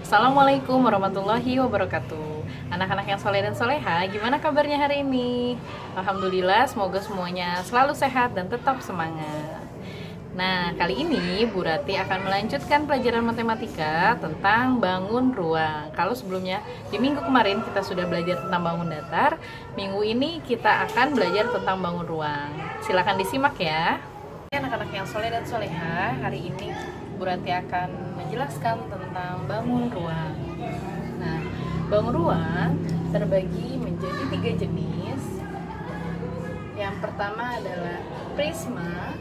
Assalamualaikum warahmatullahi wabarakatuh. Anak-anak yang soleh dan soleha, gimana kabarnya hari ini? Alhamdulillah, semoga semuanya selalu sehat dan tetap semangat. Nah, kali ini Bu Rati akan melanjutkan pelajaran matematika tentang bangun ruang. Kalau sebelumnya di minggu kemarin kita sudah belajar tentang bangun datar, minggu ini kita akan belajar tentang bangun ruang. Silahkan disimak ya. Anak-anak yang soleh dan soleha, hari ini Bu Rati akan menjelaskan tentang bangun ruang. Nah, bangun ruang terbagi menjadi 3 jenis. Yang pertama adalah prisma,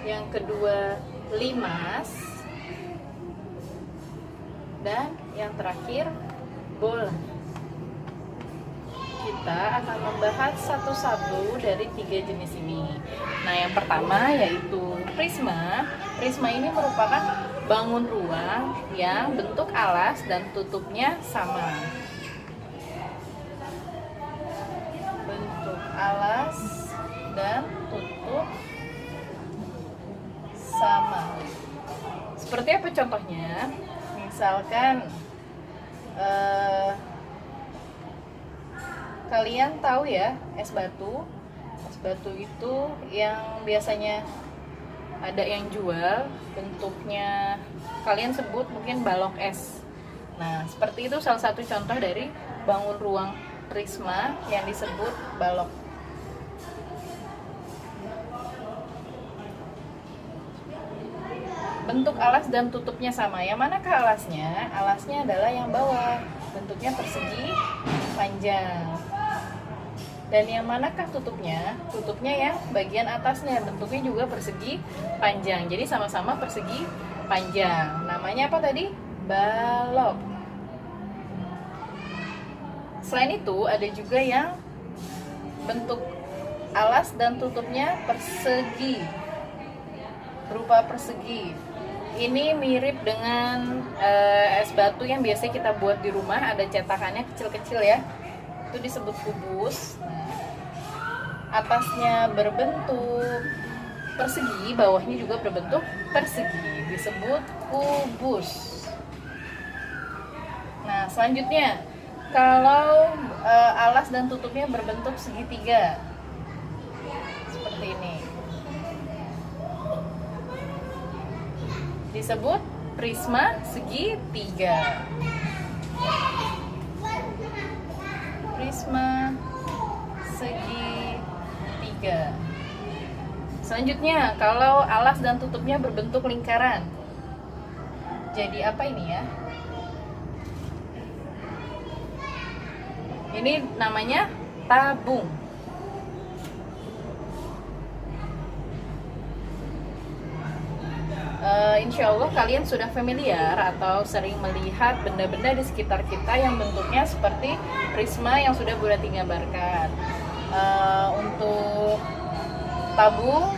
yang kedua limas, dan yang terakhir bola. Kita akan membahas satu-satu dari 3 jenis ini. Nah, yang pertama yaitu prisma. Prisma ini merupakan bangun ruang yang bentuk alas dan tutupnya sama. Bentuk alas dan tutup sama. Seperti apa contohnya? Misalkan kalian tahu ya, es batu. Es batu itu yang biasanya ada yang jual, bentuknya kalian sebut mungkin balok es. Nah, seperti itu salah satu contoh dari bangun ruang prisma yang disebut balok. Bentuk alas dan tutupnya sama. Yang manakah alasnya? Alasnya adalah yang bawah, bentuknya persegi panjang. Dan yang manakah tutupnya? Tutupnya yang bagian atasnya, bentuknya juga persegi panjang. Jadi sama-sama persegi panjang. Namanya apa tadi? Balok. Selain itu ada juga yang bentuk alas dan tutupnya persegi, berupa persegi. Ini mirip dengan es batu yang biasa kita buat di rumah, ada cetakannya kecil-kecil ya. Itu disebut kubus. Atasnya berbentuk persegi, bawahnya juga berbentuk persegi, disebut kubus. Nah, selanjutnya kalau alas dan tutupnya berbentuk segitiga seperti ini, disebut prisma segitiga. Prisma segitiga. Selanjutnya, kalau alas dan tutupnya berbentuk lingkaran, jadi apa ini ya? Ini namanya tabung. Insya Allah kalian sudah familiar atau sering melihat benda-benda di sekitar kita yang bentuknya seperti prisma yang sudah Bu Rati gambarkan. Untuk tabung,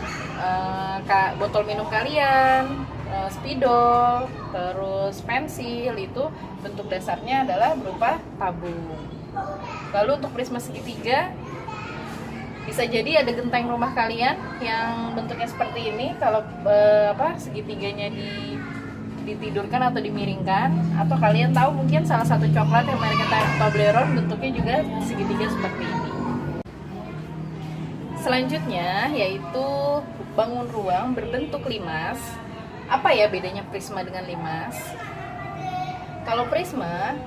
botol minum kalian, spidol, terus pensil, itu bentuk dasarnya adalah berupa tabung. Lalu untuk prisma segitiga, bisa jadi ada genteng rumah kalian yang bentuknya seperti ini. Kalau segitiganya ditidurkan atau dimiringkan, atau kalian tahu mungkin salah satu coklat yang mereka Toblerone bentuknya juga segitiga seperti ini. Selanjutnya yaitu bangun ruang berbentuk limas. Apa ya bedanya prisma dengan limas? Kalau prisma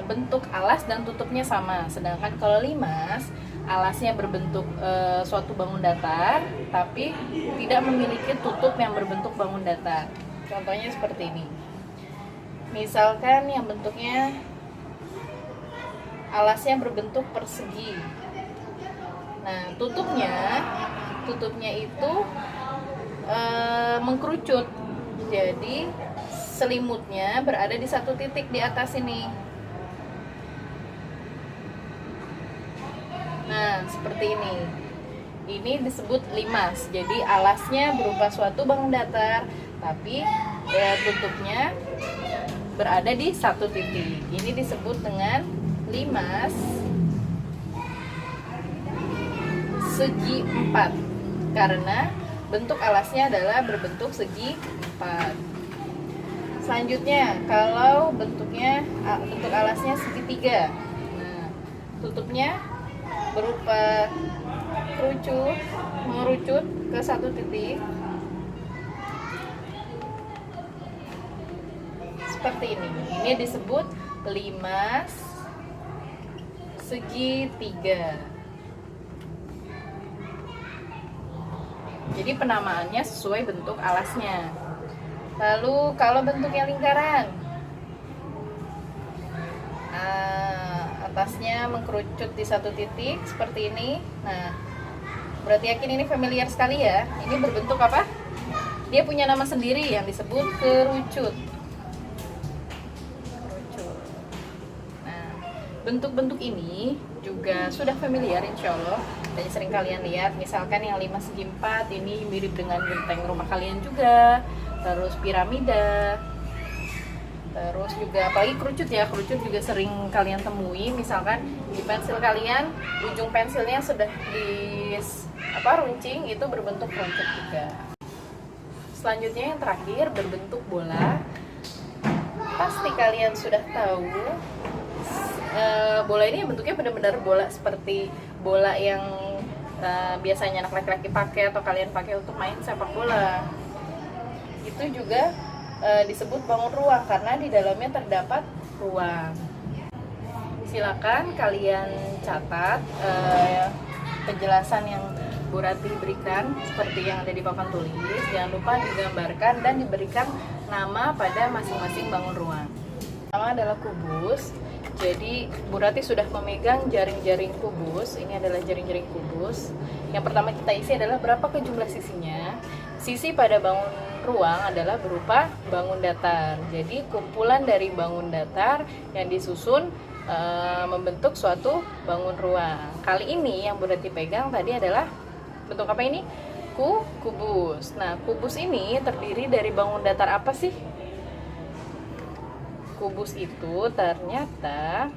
bentuk alas dan tutupnya sama, sedangkan kalau limas alasnya berbentuk suatu bangun datar, tapi tidak memiliki tutup yang berbentuk bangun datar. Contohnya seperti ini. Misalkan yang bentuknya alasnya berbentuk persegi. Nah, tutupnya itu mengkerucut. Jadi selimutnya berada di satu titik di atas ini. Nah, seperti ini. Ini disebut limas. Jadi alasnya berupa suatu bangun datar, tapi tutupnya berada di satu titik. Ini disebut dengan limas segi empat, karena bentuk alasnya adalah berbentuk segi empat. Selanjutnya, kalau bentuk alasnya segitiga, nah tutupnya berupa mengerucut ke satu titik seperti ini. Ini disebut limas segitiga. Jadi penamaannya sesuai bentuk alasnya. Lalu kalau bentuknya lingkaran, atasnya mengkerucut di satu titik seperti ini. Nah, berarti yakin ini familiar sekali ya. Ini berbentuk apa? Dia punya nama sendiri yang disebut kerucut. Nah, bentuk-bentuk ini juga sudah familiar insya Allah, dan sering kalian lihat. Misalkan yang 5 segi 4 ini mirip dengan genteng rumah kalian juga. Terus piramida, terus juga apalagi kerucut ya, kerucut juga sering kalian temui. Misalkan di pensil kalian, ujung pensilnya sudah runcing, itu berbentuk kerucut juga. Selanjutnya yang terakhir berbentuk bola. Pasti kalian sudah tahu, bola ini bentuknya benar-benar bola seperti bola yang biasanya anak laki-laki pakai atau kalian pakai untuk main sepak bola. Itu juga disebut bangun ruang karena di dalamnya terdapat ruang. Silakan kalian catat penjelasan yang Bu Rati berikan seperti yang ada di papan tulis. Jangan lupa digambarkan dan diberikan nama pada masing-masing bangun ruang. Pertama adalah kubus. Jadi Bu Rati sudah memegang jaring-jaring kubus. Ini adalah jaring-jaring kubus. Yang pertama kita isi adalah berapa jumlah sisinya. Sisi pada bangun ruang adalah berupa bangun datar. Jadi kumpulan dari bangun datar yang disusun membentuk suatu bangun ruang. Kali ini yang Bu Rati pegang tadi adalah bentuk apa ini? Kubus. Nah, kubus ini terdiri dari bangun datar apa sih? Kubus itu ternyata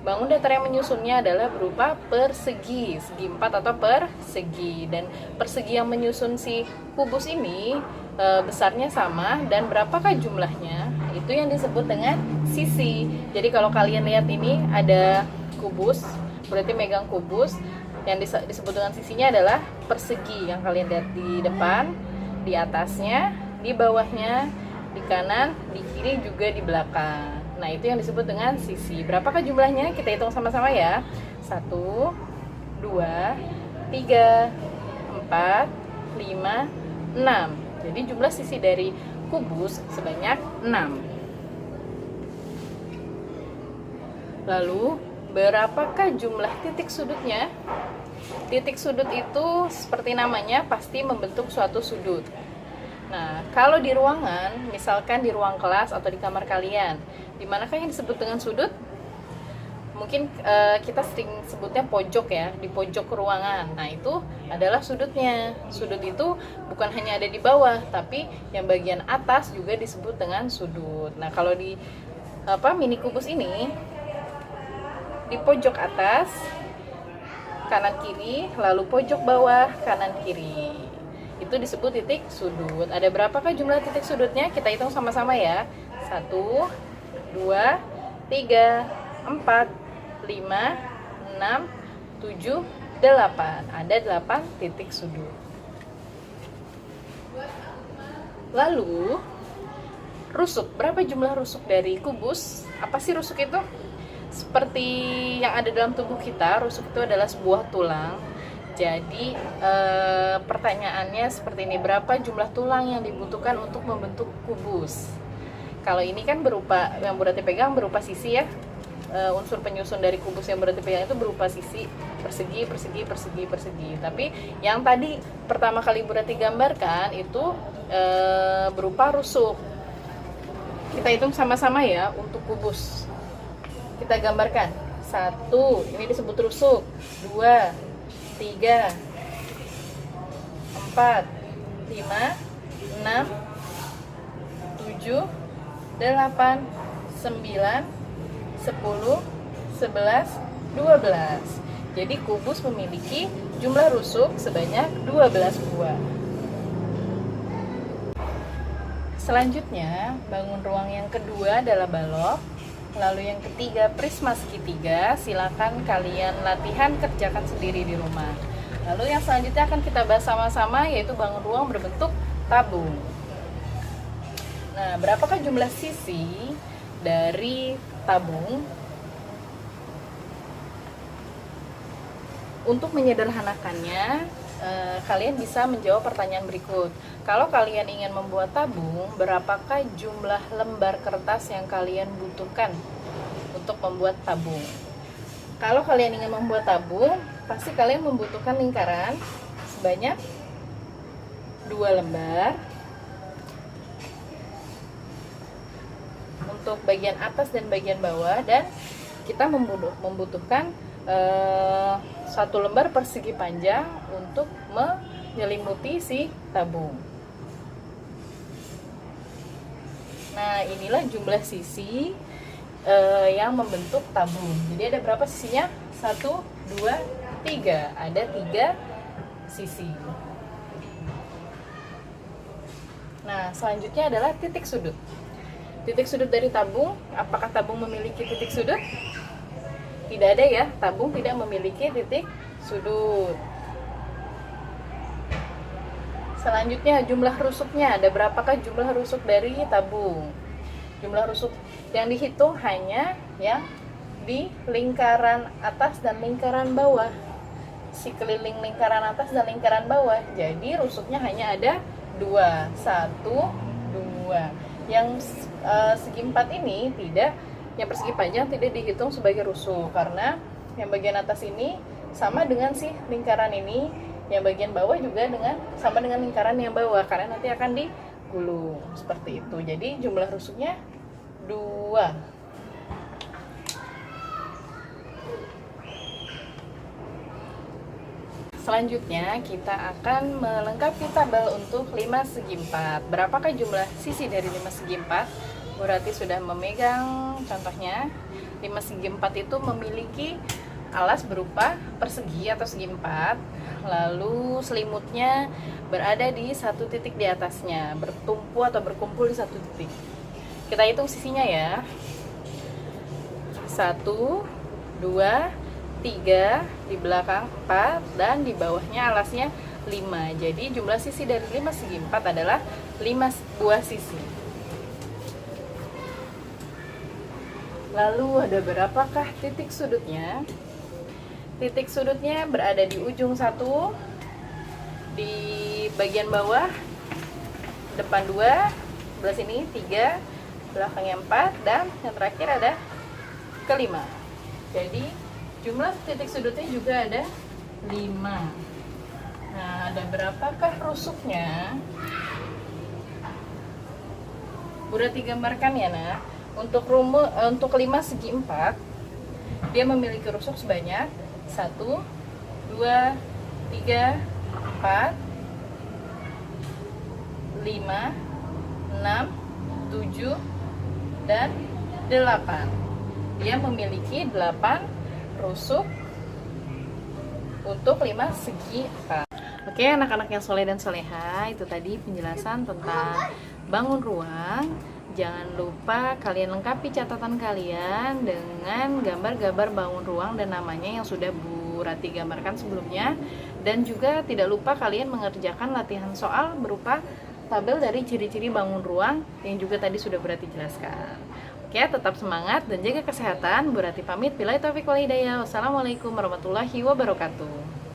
bangun datar yang menyusunnya adalah berupa persegi, segi 4 atau persegi. Dan persegi yang menyusun si kubus ini besarnya sama, dan berapakah jumlahnya? Itu yang disebut dengan sisi. Jadi kalau kalian lihat ini ada kubus, berarti megang kubus, yang disebut dengan sisinya adalah persegi yang kalian lihat di depan, di atasnya, di bawahnya, di kanan, di kiri, juga di belakang. Nah, itu yang disebut dengan sisi. Berapakah jumlahnya? Kita hitung sama-sama ya. 1, 2, 3, 4, 5, 6. Jadi jumlah sisi dari kubus sebanyak 6. Lalu, berapakah jumlah titik sudutnya? Titik sudut itu seperti namanya pasti membentuk suatu sudut. Nah, kalau di ruangan, misalkan di ruang kelas atau di kamar kalian, di manakah yang disebut dengan sudut? Mungkin kita sering sebutnya pojok ya, di pojok ruangan. Nah, itu adalah sudutnya. Sudut itu bukan hanya ada di bawah, tapi yang bagian atas juga disebut dengan sudut. Nah, kalau di mini kubus ini, di pojok atas, kanan kiri, lalu pojok bawah, kanan kiri. Itu disebut titik sudut. Ada berapakah jumlah titik sudutnya? Kita hitung sama-sama ya. 1, 2, 3, 4, 5, 6, 7, 8. Ada 8 titik sudut. Lalu, rusuk. Berapa jumlah rusuk dari kubus? Apa sih rusuk itu? Seperti yang ada dalam tubuh kita, rusuk itu adalah sebuah tulang. Jadi pertanyaannya seperti ini, berapa jumlah tulang yang dibutuhkan untuk membentuk kubus? Kalau ini kan berupa, yang Bu Rati pegang berupa sisi ya, unsur penyusun dari kubus yang Bu Rati pegang itu berupa sisi, persegi, persegi, persegi, persegi. Tapi yang tadi pertama kali Bu Rati gambarkan itu berupa rusuk. Kita hitung sama-sama ya untuk kubus. Kita gambarkan. 1, ini disebut rusuk. 2, 3, 4, 5, 6, 7, 8, 9, 10, 11, 12. Jadi kubus memiliki jumlah rusuk sebanyak 12 buah. Selanjutnya, bangun ruang yang kedua adalah balok. Lalu yang ketiga, prisma segitiga. Silakan kalian latihan kerjakan sendiri di rumah. Lalu yang selanjutnya akan kita bahas sama-sama, yaitu bangun ruang berbentuk tabung. Nah, berapakah jumlah sisi dari tabung? Untuk menyederhanakannya, kalian bisa menjawab pertanyaan berikut. Kalau kalian ingin membuat tabung, berapakah jumlah lembar kertas yang kalian butuhkan untuk membuat tabung? Kalau kalian ingin membuat tabung, pasti kalian membutuhkan lingkaran sebanyak 2 lembar. Untuk bagian atas dan bagian bawah, dan kita membutuhkan 1 lembar persegi panjang untuk menyelimuti si tabung. Nah, inilah jumlah sisi yang membentuk tabung. Jadi ada berapa sisinya? 1, 2, 3. Ada 3 sisi. Nah, selanjutnya adalah titik sudut. Titik sudut dari tabung, apakah tabung memiliki titik sudut? Tidak ada ya, tabung tidak memiliki titik sudut. Selanjutnya jumlah rusuknya, ada berapakah jumlah rusuk dari tabung? Jumlah rusuk yang dihitung hanya yang di lingkaran atas dan lingkaran bawah, si keliling lingkaran atas dan lingkaran bawah. Jadi rusuknya hanya ada 2, 1, 2. Yang segi 4 ini tidak, yang persegi panjang tidak dihitung sebagai rusuk, karena yang bagian atas ini sama dengan si lingkaran ini, yang bagian bawah juga sama dengan lingkaran yang bawah, karena nanti akan digulung seperti itu. Jadi jumlah rusuknya 2. Selanjutnya kita akan melengkapi tabel untuk 5 segi 4. Berapakah jumlah sisi dari 5 segi 4? Berarti sudah memegang contohnya. 5 segi 4 itu memiliki alas berupa persegi atau segi 4. Lalu selimutnya berada di satu titik di atasnya, bertumpu atau berkumpul di satu titik. Kita hitung sisinya ya. 1, 2, 3, di belakang 4, dan di bawahnya alasnya 5. Jadi jumlah sisi dari 5 segi 4 adalah 5 buah sisi. Lalu ada berapakah titik sudutnya? Titik sudutnya berada di ujung 1, di bagian bawah, depan 2, sebelah sini 3, belakangnya 4, dan yang terakhir ada ke-5. Jadi jumlah titik sudutnya juga ada 5. Nah, ada berapakah rusuknya? Udah digambarkan ya, nah. Untuk 5 segi 4, dia memiliki rusuk sebanyak 1, 2, 3, 4, 5, 6, 7, dan 8. Dia memiliki 8 rusuk untuk 5 segi 4. Oke, anak-anak yang soleh dan soleha, itu tadi penjelasan tentang bangun ruang. Jangan lupa kalian lengkapi catatan kalian dengan gambar-gambar bangun ruang dan namanya yang sudah Bu Rati gambarkan sebelumnya. Dan juga tidak lupa kalian mengerjakan latihan soal berupa tabel dari ciri-ciri bangun ruang yang juga tadi sudah Bu Rati jelaskan. Oke, tetap semangat dan jaga kesehatan. Bu Rati pamit. Billahi taufiq wal hidayah. Wassalamualaikum warahmatullahi wabarakatuh.